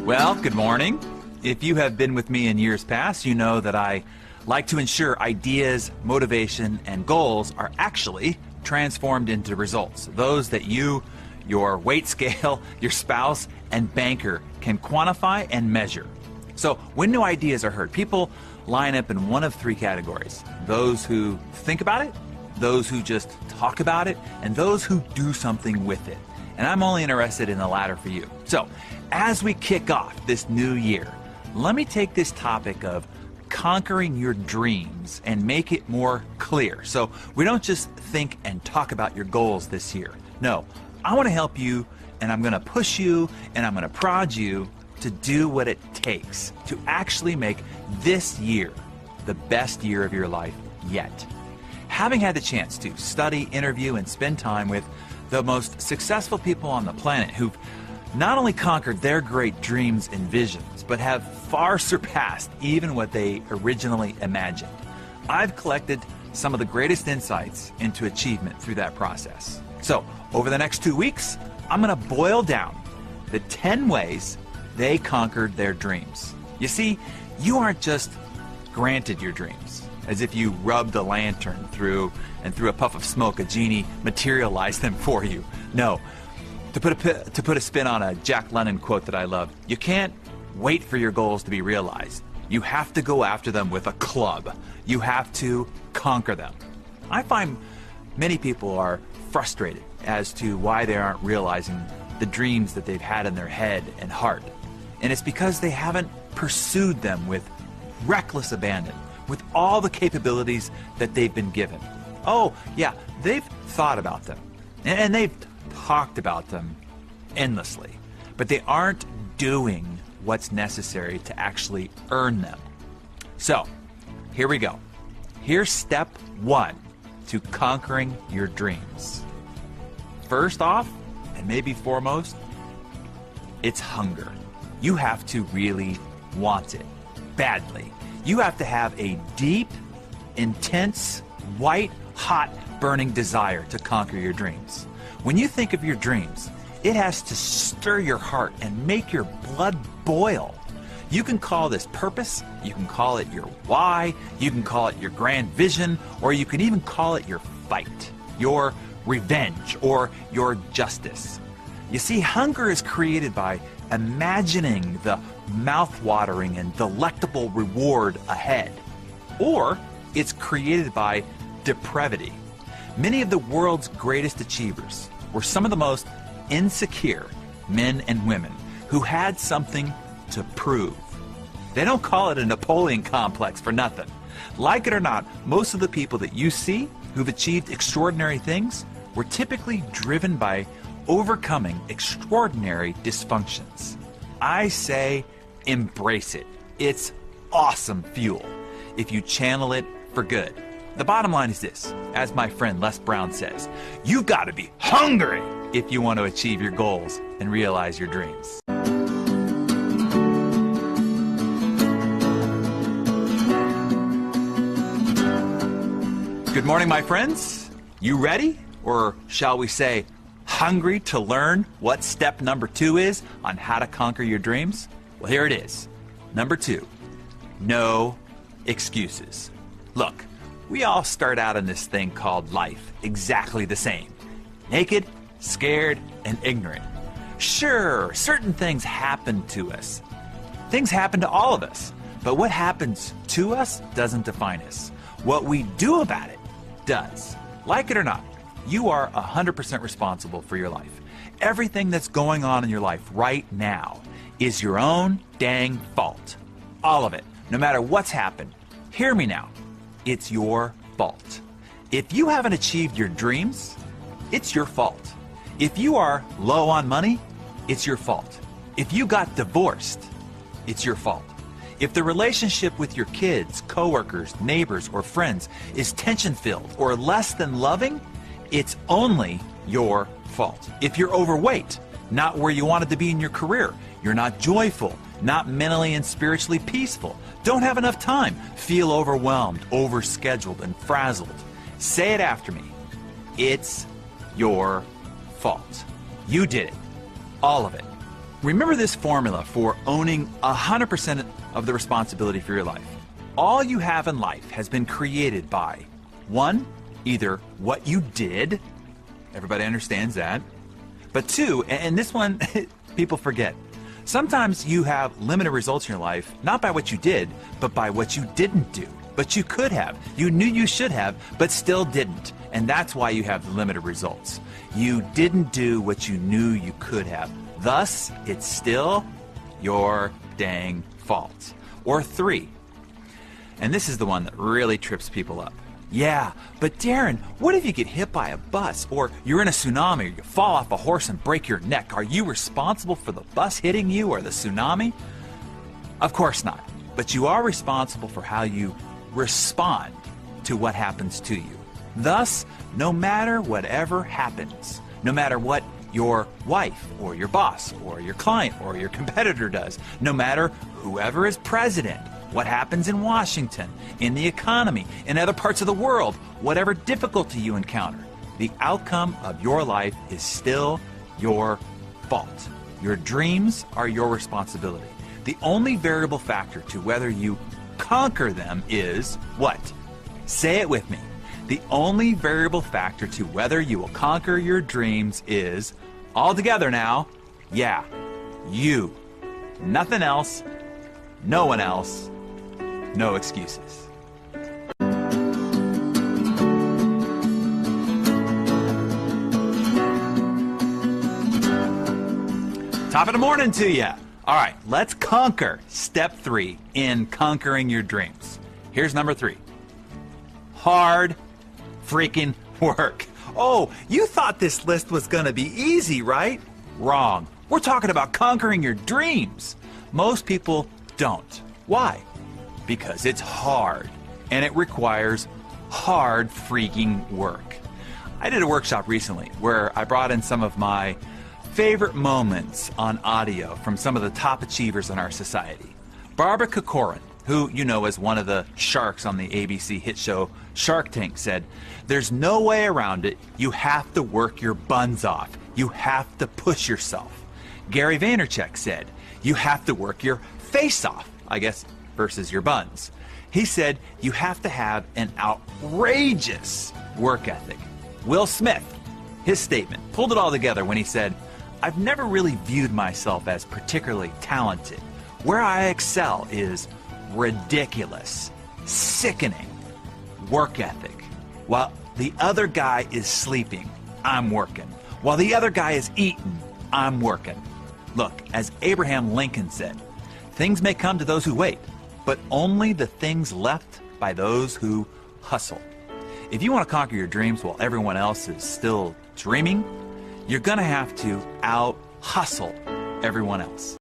Well, good morning. If you have been with me in years past, you know that I like to ensure ideas, motivation, and goals are actually transformed into results. Those that you, your weight scale, your spouse, and banker can quantify and measure. So when new ideas are heard, people line up in one of three categories. Those who think about it, those who just talk about it, and those who do something with it. And I'm only interested in the latter for you. So as we kick off this new year, let me take this topic of conquering your dreams and make it more clear. So we don't just think and talk about your goals this year. No, I want to help you, and I'm going to push you, and I'm going to prod you to do what it takes to actually make this year the best year of your life yet. Having had the chance to study, interview, and spend time with the most successful people on the planet who've not only conquered their great dreams and visions, but have far surpassed even what they originally imagined, I've collected some of the greatest insights into achievement through that process. So, over the next 2 weeks, I'm going to boil down the 10 ways they conquered their dreams. You see, you aren't just granted your dreams, as if you rubbed a lantern through and through a puff of smoke, a genie materialized them for you. No. To put a spin on a Jack London quote that I love, you can't wait for your goals to be realized. You have to go after them with a club. You have to conquer them. I find many people are frustrated as to why they aren't realizing the dreams that they've had in their head and heart. And it's because they haven't pursued them with reckless abandon, with all the capabilities that they've been given. Oh, yeah, they've thought about them, and they've talked about them endlessly, but they aren't doing what's necessary to actually earn them. So, here we go. Here's step 1 to conquering your dreams. First off, and maybe foremost, it's hunger. You have to really want it badly. You have to have a deep, intense, white, hot, burning desire to conquer your dreams. When you think of your dreams, it has to stir your heart and make your blood boil. You can call this purpose, you can call it your why, you can call it your grand vision, or you can even call it your fight, your revenge, or your justice. You see, hunger is created by imagining the mouth-watering and delectable reward ahead. Or it's created by depravity. Many of the world's greatest achievers were some of the most insecure men and women who had something to prove. They don't call it a Napoleon complex for nothing. Like it or not, most of the people that you see who've achieved extraordinary things were typically driven by overcoming extraordinary dysfunctions. I say embrace it. It's awesome fuel if you channel it for good. The bottom line is this, as my friend Les Brown says, you've got to be hungry if you want to achieve your goals and realize your dreams. Good morning, my friends. You ready? Or shall we say, hungry to learn what step number 2 is on how to conquer your dreams? Well, here it is. Number 2, no excuses. Look, we all start out in this thing called life exactly the same. Naked, scared, and ignorant. Sure, certain things happen to us. Things happen to all of us. But what happens to us doesn't define us. What we do about it does. Like it or not, you are 100% responsible for your life. Everything that's going on in your life right now is your own dang fault. All of it. No matter what's happened. Hear me now. It's your fault. If you haven't achieved your dreams, it's your fault. If you are low on money, it's your fault. If you got divorced, it's your fault. If the relationship with your kids, coworkers, neighbors, or friends is tension-filled or less than loving, it's only your fault. If you're overweight, not where you wanted to be in your career, you're not joyful, not mentally and spiritually peaceful, don't have enough time, feel overwhelmed, overscheduled, and frazzled, say it after me. It's your fault. You did it. All of it. Remember this formula for owning 100% of the responsibility for your life. All you have in life has been created by, one, either what you did, everybody understands that, but two, and this one people forget, sometimes you have limited results in your life, not by what you did, but by what you didn't do. But you could have. You knew you should have, but still didn't. And that's why you have the limited results. You didn't do what you knew you could have. Thus, it's still your dang fault. Or three, and this is the one that really trips people up. Yeah, but Darren, what if you get hit by a bus, or you're in a tsunami, or you fall off a horse and break your neck? Are you responsible for the bus hitting you or the tsunami? Of course not. But you are responsible for how you respond to what happens to you. Thus, no matter whatever happens, no matter what your wife or your boss or your client or your competitor does, no matter whoever is president, what happens in Washington, in the economy, in other parts of the world, whatever difficulty you encounter, the outcome of your life is still your fault. Your dreams are your responsibility. The only variable factor to whether you conquer them is what? Say it with me. The only variable factor to whether you will conquer your dreams is, all together now, yeah, you. Nothing else, no one else, no excuses. Top of the morning to you. All right, let's conquer step 3 in conquering your dreams. Here's number 3. Hard freaking work. Oh, you thought this list was gonna be easy, right? Wrong. We're talking about conquering your dreams. Most people don't. Why? Because it's hard, and it requires hard freaking work. I did a workshop recently where I brought in some of my favorite moments on audio from some of the top achievers in our society. Barbara Corcoran, who you know as one of the sharks on the ABC hit show Shark Tank, said, "There's no way around it. You have to work your buns off. You have to push yourself." Gary Vaynerchuk said, "You have to work your face off," I guess versus your buns. He said, "You have to have an outrageous work ethic." Will Smith, his statement, pulled it all together when he said, "I've never really viewed myself as particularly talented. Where I excel is ridiculous, sickening work ethic. While the other guy is sleeping, I'm working. While the other guy is eating, I'm working." Look, as Abraham Lincoln said, things may come to those who wait, but only the things left by those who hustle. If you want to conquer your dreams while everyone else is still dreaming, you're going to have to out-hustle everyone else.